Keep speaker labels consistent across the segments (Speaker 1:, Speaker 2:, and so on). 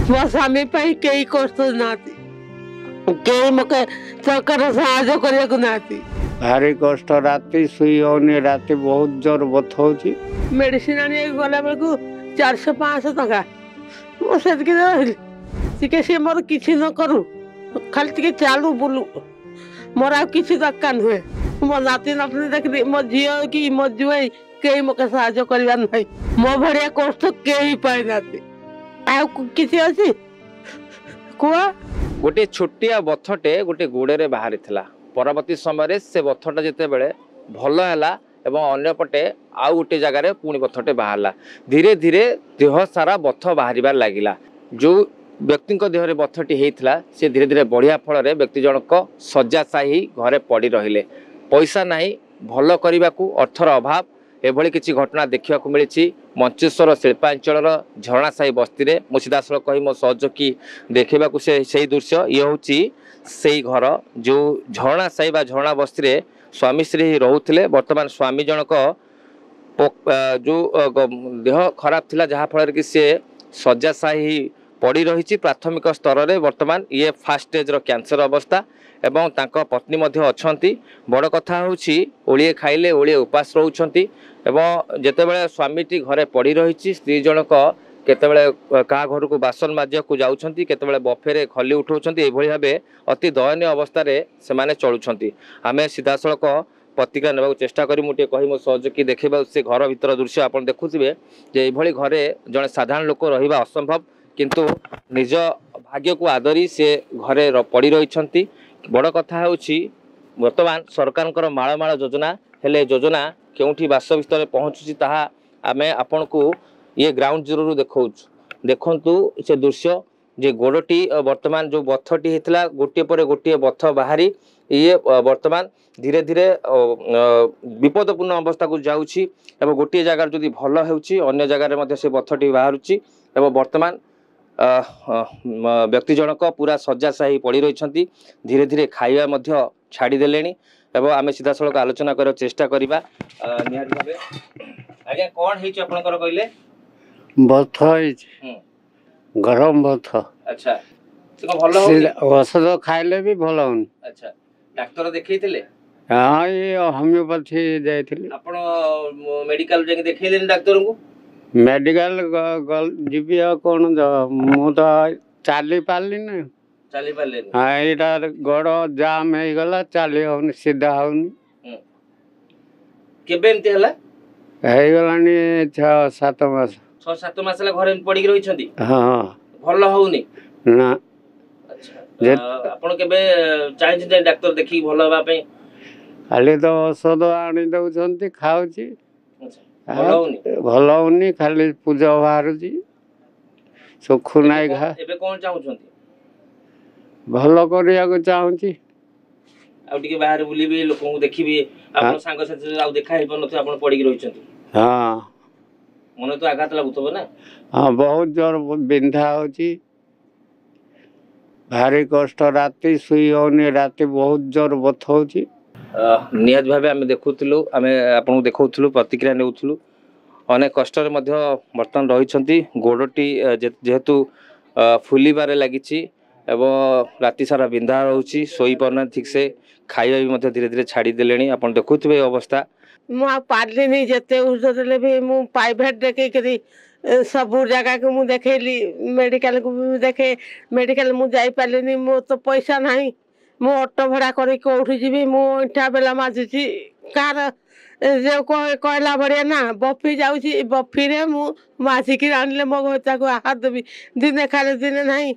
Speaker 1: ମୋ ସ୍ୱାମୀ ପାଇଁ କେହି କଷ୍ଟ ନାହାନ୍ତି, କେହି ମୋତେ ଟଙ୍କାର ସାହାଯ୍ୟ କରିବାକୁ ନାହାନ୍ତି।
Speaker 2: ଭାରି କଷ୍ଟ, ରାତି ଶୋଇ ହଉନି, ରାତି ବହୁତ ଜୋର ବଥଉଛି।
Speaker 1: ମେଡିସିନ ଆଣିବାକୁ ଗଲା ବେଳକୁ 400-500 ଟଙ୍କା। ମୁଁ ସେତିକି ରହିଲି ଟିକେ, ସିଏ ମୋର କିଛି ନ କରୁ, ଖାଲି ଟିକେ ଚାଲୁ ବୁଲୁ, ମୋର ଆଉ କିଛି ଦରକାର ନୁହେଁ। ମୋ ନାତି ନାତୁଣୀ ଦେଖିଲି, ମୋ ଝିଅ କି ମୋ ଜ୍ୱାଇଁ କେହି ମୋତେ ସାହାଯ୍ୟ କରିବାର ନାହିଁ। ମୋ ଭଳିଆ କଷ୍ଟ କେହି ପାଇନାହାନ୍ତି। ଆଉ କିଛି ଅଛି କୁହ?
Speaker 3: गोटे छोटिया बथटे गोटे गोड़े बाहरी परवर्ती समय से बथटा जितेबले भल है अंपटे आउ गोटे जगार पुणी बथटे बाहरला। धीरे धीरे देह सारा बथ बाहर लगिला। जो व्यक्ति देहरे बथटी होता सी धीरे धीरे बढ़िया फल व्यक्ति जनक शଯ୍याशायी घरे पड़ रहिले। पैसा नहीं, भल करने को अर्थर अभाव, एभली किसी घटना देखा मिली मंचेश्वर शिल्पांचल झरणाशाही बस्ती में। मु सीधासल कही मो सहयोगी देखा से दृश्य ये हूँ से घर जो झरणाशाही झरणा बस्ती में स्वामी स्त्री रोते। बर्तमान स्वामी जनक जो देह खराब थिला जहाँफल कि सी शଯ୍याशायी पड़ रही प्राथमिक स्तर में। बर्तमान ये फास्ट स्टेज कैंसर अवस्था एवं तांको पत्नी मध्य अछंती। बड़ कथा होछि ओलिए खाइले ओलिए उपास रहउछंती एवं जेतेबेले स्वामीटी घरे पड़ी रही स्त्री जनक केतेबेले का घर को बासन माजिया को जाउछंती, केतेबेले बफेरे खली उठाउछंती। एभली भाबे अति दयनीय अवस्था रे से माने चलुछंती। आमे सीधासळक प्रतिक्रिया नेबा चेष्टा करी मुटे कहि मो सहयोगी देखैबा से घर भीतर दृश्य आपण देखुथिबे जे एभली घरे जने साधारण लोक रहिबा असंभव, किंतु निज भाग्य को आदरी से घरे पड़ी रहिछंती। बड़ कथा होछि वर्तमान सरकार माळमाळ योजना हेले योजना केउठी वास्तविकता में पहुँचुची ताहा आमे आपण को ये ग्राउंड जीरो देखौछु। देखंतु से दृश्य जे गोड़टी वर्तमान जो बथटी हेतला गोटे पर गोटे बथ बाहरी ये वर्तमान धीरे धीरे विपदपूर्ण अवस्था को जाउछि एवं गोटे जगार जदि भल हेउछि अन्य जगार मध्ये से बथटी बाहरुछि एवं वर्तमान व्यक्ति जनक पूरा शଯ୍याशायी पड़ रही। धीरे धीरे खाइबा मध्य छाड़ी देलेनी एवं आमे सीधा सड़क आलोचना कर चेष्टा करिबा। निहाती भाबे आज्ञा कोन हेछि आपनकर कहले?
Speaker 2: बथ गरम बथ।
Speaker 3: अच्छा, से को भलो होई?
Speaker 2: औषध खाइले भी भल होनी।
Speaker 3: अच्छा, डॉक्टर देखैथिले?
Speaker 2: हां, ये होमियोपैथी जायथिले।
Speaker 3: आपण मेडिकल जे देखैलेनी डॉक्टर को?
Speaker 2: मेडिकल जीवी कौन मु तो चली पार्ली ना।
Speaker 3: चली पार्ले?
Speaker 2: हाँ, यहाँ गोड़ जाम हो गला, चली होनी, सीधा होनी।
Speaker 3: केबे एमती हला?
Speaker 2: हे गलानी 6-7 मास।
Speaker 3: 6-7 मास ला घरे पड़ी रही छथि?
Speaker 2: हां।
Speaker 3: भलो होउनी
Speaker 2: ना?
Speaker 3: अच्छा, आपण केबे चाहि जे डॉक्टर देखि भलो होबा पे?
Speaker 2: खाली तो औषध आनी दउछंती, खाउची।
Speaker 3: भल
Speaker 2: होनी, खाली पूजा बाहर सुखु नाई घा।
Speaker 3: एबे कोन चाहुछंती?
Speaker 2: भल करिया को चाहुची।
Speaker 3: आ टिके बाहर बुलीबे, लोकन को देखिबे, आपन संग साथी आ देखा हे पन आपन पड़ी रही छथि।
Speaker 2: हां,
Speaker 3: मने तो आघात लागुतबो ना? हां,
Speaker 2: बहुत जोर बिंधा होची, भारी कष्ट, राती सुई होनी, राती बहुत जोर बथौची।
Speaker 3: निहात भावे आमे देखुथलु, आमे आपन देखौथलु, प्रतिक्रिया नेउथलु। अनेक कष्ट बर्तमान रही गोड़टी जेहेतु फुलिबारे लगी एवं राति सारा बिंधा रोची, शोई पारना ठीक से, खाइबा भी धीरे धीरे छाड़ी देले। आप देखुवे अवस्था
Speaker 1: मुझे पार्ली जिते औषध ले भी मु प्राइवेट देखे सबू जगह को मुझे देखली, मेडिकल को भी देखे, मेडिकल मुझे पार्ली, मो तो पैसा नहीं, मु ऑटो भड़ा कौटी जी मु इटा बेला माजुची कार जो कहला भाया ना बफी जाऊँगी, बफी रे मु मासिक आनले मो हाथ देवी, दिने खाले दिने नहीं,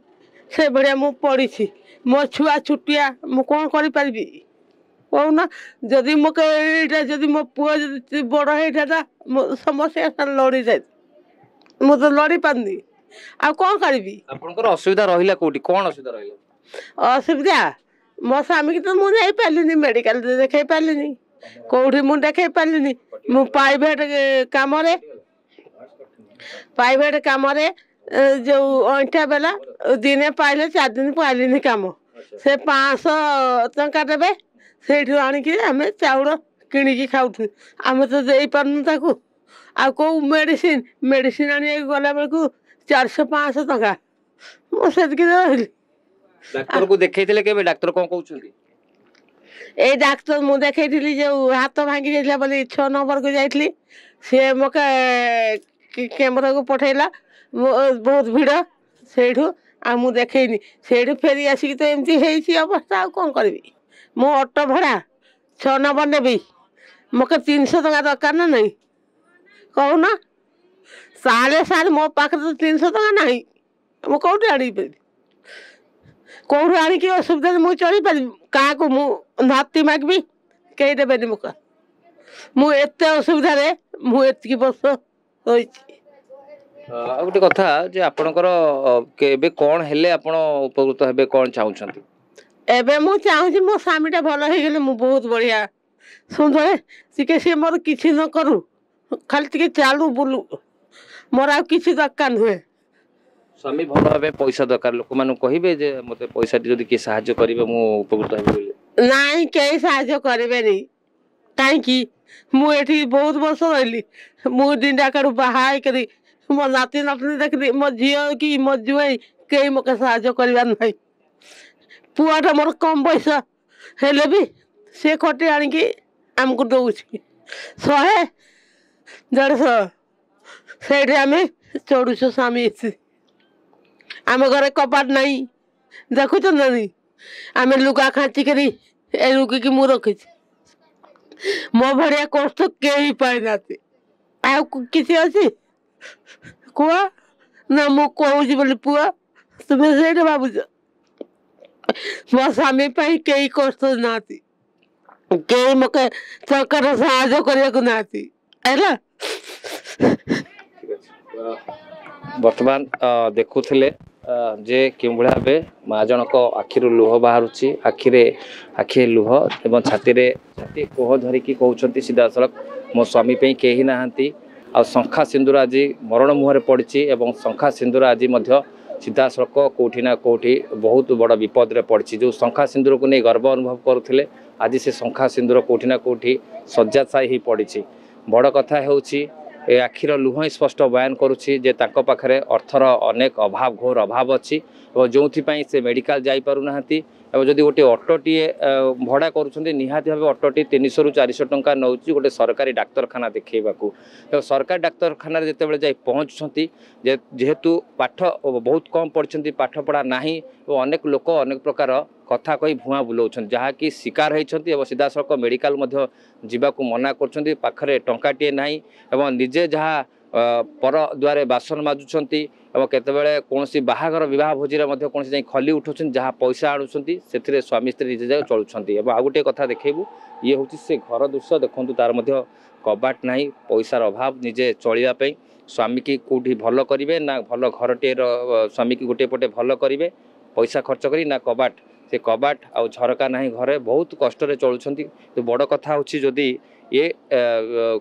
Speaker 1: से भाया मु पड़ी मो छुआ छुटिया मु कौन करी कहना। जदि मो जदि मो पुआ बड़ होता समस्या लड़ी जाए, मु तो लड़ी पारनी, आ कौन करी?
Speaker 3: असुविधा रहा कौटी, कौन असुविधा रहा?
Speaker 1: असुविधा मो स्वामी की तो मुझे पार्ली, मेडिकल देखे पार्ली, कौटी मु देखे पार्ली, मु प्राइवेट काम जो अंठा बेला दिने पाइले 4 दिन पाइलिनी काम, से 500 टंका देवे, से आणिकी आम चाउल किणिकी खाऊ, आम तो दे पारनु ताकू। आ को मेडिसिन आने गला बेलू 400-500 टंका, ମୁଁ ସେତିକି ରହିଲି।
Speaker 3: ଡାକ୍ତରକୁ ଦେଖେଇଥିଲେ କେବେ? ଡାକ୍ତର କଣ କହୁଛନ୍ତି?
Speaker 1: ଏଇ ଡାକ୍ତର ମୁଁ ଦେଖେଇଥିଲି ଯୋଉ ହାତ ଭାଙ୍ଗି ଯାଇଥିଲା ବୋଲି 6 ନମ୍ବରକୁ ଯାଇଥିଲି, ସିଏ ମୋତେ କେନ୍ଦ୍ରକୁ ପଠେଇଲା। ବହୁତ ଭିଡ଼ ସେଇଠୁ, ଆଉ ମୁଁ ଦେଖେଇନି। ସେଇଠୁ ଫେରି ଆସିକି ତ ଏମିତି ହେଇଛି ଅବସ୍ଥା, ଆଉ କ'ଣ କରିବି? ମୁଁ ଅଟୋ ଭଡ଼ା 6 ନମ୍ବର ନେବି, ମୋତେ 300 ଟଙ୍କା ଦରକାର ନା ନାହିଁ କହୁନ? ସାଢ଼େ ମୋ ପାଖରେ ତ 300 ଟଙ୍କା ନାହିଁ, ମୁଁ କେଉଁଠୁ ଆଣିବି? କେଉଁଠୁ ଆଣିକି ଅସୁବିଧାରେ ମୁଁ ଚଳିପାରିବି? କାହାକୁ ମୁଁ ନାତି ମାଗିବି? କେହି ଦେବେନି। ମୁଁ ଏତେ ଅସୁବିଧାରେ ମୁଁ ଏତିକି ବର୍ଷ ରହିଛି।
Speaker 3: ଆଉ ଗୋଟେ କଥା ଯେ ଆପଣଙ୍କର ଏବେ କ'ଣ ହେଲେ ଆପଣ ଉପକୃତ ହେବେ, କ'ଣ ଚାହୁଁଛନ୍ତି?
Speaker 1: ଏବେ ମୁଁ ଚାହୁଁଛି ମୋ ସ୍ୱାମୀଟା ଭଲ ହେଇଗଲେ ମୁଁ ବହୁତ ବଢ଼ିଆ ସୁନ୍ଦର, ଟିକେ ସିଏ ମୋର କିଛି ନ କରୁ, ଖାଲି ଟିକେ ଚାଲୁ ବୁଲୁ, ମୋର ଆଉ କିଛି ଦରକାର ନୁହେଁ।
Speaker 3: ସ୍ୱାମୀ ଭଲ ହେବେ, ପଇସା ଦରକାର, ଲୋକମାନଙ୍କୁ କହିବେ ଯେ ମୋତେ ପଇସାଟି ଯଦି କିଏ ସାହାଯ୍ୟ କରିବେ ମୁଁ ଉପକୃତ ହେବି ବୋଲି।
Speaker 1: ନାଇଁ, କେହି ସାହାଯ୍ୟ କରିବେନି। କାହିଁକି? ମୁଁ ଏଠି ବହୁତ ବର୍ଷ ରହିଲି। ମୁଁ ଦିନଟାକାରୁ ବାହା ହେଇକରି ମୋ ନାତି ନାତୁଣୀ ଦେଖିଲି, ମୋ ଝିଅ କି ମୋ ଜ୍ୱାଇଁ କେହି ମୋତେ ସାହାଯ୍ୟ କରିବାର ନାହିଁ। ପୁଅଟା ମୋର କମ୍ ବୟସ ହେଲେ ବି ସେ ଖଟି ଆଣିକି ଆମକୁ ଦେଉଛି 100 150। ସେଇଠି ଆମେ ଚଢ଼ୁଛୁ ସ୍ୱାମୀ ସ୍ତ୍ରୀ। ଆମ ଘରେ କବାଟ ନାହିଁ, ଦେଖୁଛନ୍ତି? ଆମେ ଲୁଗା ଖାଞ୍ଚିକରି ଏ ଲୁଗିକି ମୁଁ ରଖିଛି। ମୋ ଭଳିଆ କଷ୍ଟ କେହି ପାଇନାହାନ୍ତି। ଆଉ କିଛି ଅଛି କୁହ ନା? ମୁଁ କହୁଛି ବୋଲି ପୁଅ ତୁମେ ସେଇଟା ଭାବୁଛ? ମୋ ସ୍ୱାମୀ ପାଇଁ କେହି କଷ୍ଟ ନାହାନ୍ତି, କେହି ମୋତେ ସରକାର ସାହାଯ୍ୟ କରିବାକୁ ନାହାନ୍ତି ହେଲା।
Speaker 3: ବର୍ତ୍ତମାନ ଦେଖୁଥିଲେ ଯେ କେଉଁଭଳି ଭାବେ ମା ଜଣକ ଆଖିରୁ ଲୁହ ବାହାରୁଛି, ଆଖିରେ ଲୁହ ଏବଂ ଛାତି କୋହ ଧରିକି କହୁଛନ୍ତି ସିଧାସଳଖ ମୋ ସ୍ୱାମୀ ପାଇଁ କେହି ନାହାନ୍ତି। ଆଉ ଶଙ୍ଖା ସିନ୍ଦୁର ଆଜି ମରଣ ମୁହଁରେ ପଡ଼ିଛି ଏବଂ ଶଙ୍ଖା ସିନ୍ଦୁର ଆଜି ମଧ୍ୟ ସିଧାସଳଖ କେଉଁଠି ନା କେଉଁଠି ବହୁତ ବଡ଼ ବିପଦରେ ପଡ଼ିଛି। ଯେଉଁ ଶଙ୍ଖା ସିନ୍ଦୁରକୁ ନେଇ ଗର୍ବ ଅନୁଭବ କରୁଥିଲେ, ଆଜି ସେ ଶଙ୍ଖା ସିନ୍ଦୁର କେଉଁଠି ନା କେଉଁଠି ଶଯ୍ୟାଶାୟୀ ହୋଇ ପଡ଼ିଛି। ବଡ଼ କଥା ହେଉଛି ଏ ଆଖିର ଲୁହ ହିଁ ସ୍ପଷ୍ଟ ବୟାନ କରୁଛି ଯେ ତାଙ୍କ ପାଖରେ ଅର୍ଥର ଅନେକ ଅଭାବ, ଘୋର ଅଭାବ ଅଛି ଏବଂ ଯେଉଁଥିପାଇଁ ସେ ମେଡ଼ିକାଲ ଯାଇପାରୁନାହାନ୍ତି। ଏବଂ ଯଦି ଗୋଟିଏ ଅଟୋଟିଏ ଭଡ଼ା କରୁଛନ୍ତି, ନିହାତି ଭାବେ ଅଟୋଟି 300ରୁ 400 ଟଙ୍କା ନେଉଛି ଗୋଟେ ସରକାରୀ ଡାକ୍ତରଖାନା ଦେଖାଇବାକୁ। ଏବଂ ସରକାରୀ ଡାକ୍ତରଖାନାରେ ଯେତେବେଳେ ଯାଇ ପହଞ୍ଚୁଛନ୍ତି, ଯେହେତୁ ପାଠ ବହୁତ କମ୍ ପଢ଼ିଛନ୍ତି, ପାଠପଢ଼ା ନାହିଁ ଏବଂ ଅନେକ ଲୋକ ଅନେକ ପ୍ରକାର କଥା କହି ଭୁଆଁ ବୁଲାଉଛନ୍ତି, ଯାହାକି ଶିକାର ହୋଇଛନ୍ତି ଏବଂ ସିଧାସଳଖ ମେଡ଼ିକାଲ ମଧ୍ୟ ଯିବାକୁ ମନା କରୁଛନ୍ତି। ପାଖରେ ଟଙ୍କାଟିଏ ନାହିଁ ଏବଂ ନିଜେ ଯାହା ପର ଦ୍ୱାରେ ବାସନ ମାଜୁଛନ୍ତି ଏବଂ କେତେବେଳେ କୌଣସି ବାହାଘର ବିବାହ ଭୋଜିରେ ମଧ୍ୟ କୌଣସି ଯାଇ ଖଲି ଉଠାଉଛନ୍ତି, ଯାହା ପଇସା ଆଣୁଛନ୍ତି ସେଥିରେ ସ୍ୱାମୀ ସ୍ତ୍ରୀ ନିଜେ ଯାଇ ଚଳୁଛନ୍ତି। ଏବଂ ଆଉ ଗୋଟିଏ କଥା ଦେଖେଇବୁ, ଇଏ ହେଉଛି ସେ ଘର ଦୃଶ୍ୟ। ଦେଖନ୍ତୁ, ତାର ମଧ୍ୟ କବାଟ ନାହିଁ, ପଇସାର ଅଭାବ, ନିଜେ ଚଳିବା ପାଇଁ ସ୍ୱାମୀକି କେଉଁଠି ଭଲ କରିବେ ନା ଭଲ ଘରଟିଏର ସ୍ୱାମୀକି ଗୋଟିଏ ପଟେ ଭଲ କରିବେ ପଇସା ଖର୍ଚ୍ଚ କରି, ନା କବାଟ, ସେ କବାଟ ଆଉ ଝରକା ନାହିଁ ଘରେ, ବହୁତ କଷ୍ଟରେ ଚଳୁଛନ୍ତି। ତ ବଡ଼ କଥା ହେଉଛି ଯଦି ଏ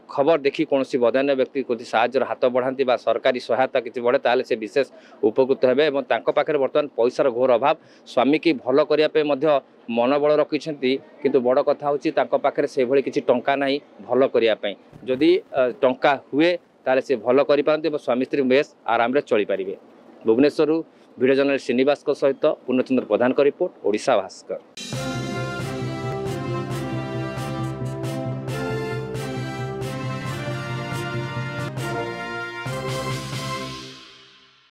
Speaker 3: ଖବର ଦେଖି କୌଣସି ବଦାନ୍ୟ ବ୍ୟକ୍ତି ସାହାଯ୍ୟର ହାତ ବଢ଼ାନ୍ତି ବା ସରକାରୀ ସହାୟତା କିଛି ବଢ଼େ, ତାହେଲେ ସେ ବିଶେଷ ଉପକୃତ ହେବେ। ଏବଂ ତାଙ୍କ ପାଖରେ ବର୍ତ୍ତମାନ ପଇସାର ଘୋର ଅଭାବ, ସ୍ୱାମୀକି ଭଲ କରିବା ପାଇଁ ମଧ୍ୟ ମନୋବଳ ରଖିଛନ୍ତି, କିନ୍ତୁ ବଡ଼ କଥା ହେଉଛି ତାଙ୍କ ପାଖରେ ସେଭଳି କିଛି ଟଙ୍କା ନାହିଁ ଭଲ କରିବା ପାଇଁ। ଯଦି ଟଙ୍କା ହୁଏ ତାହେଲେ ସେ ଭଲ କରିପାରନ୍ତି ଏବଂ ସ୍ୱାମୀ ସ୍ତ୍ରୀ ବେଶ ଆରାମରେ ଚଳିପାରିବେ। ଭୁବନେଶ୍ୱରରୁ ଭିଡ଼ିଓ ଜର୍ଣ୍ଣାଲିଷ୍ଟ ଶ୍ରୀନିବାସଙ୍କ ସହିତ ପୂର୍ଣ୍ଣଚନ୍ଦ୍ର ପ୍ରଧାନଙ୍କ ରିପୋର୍ଟ, ଓଡ଼ିଶା ଭାସ୍କର।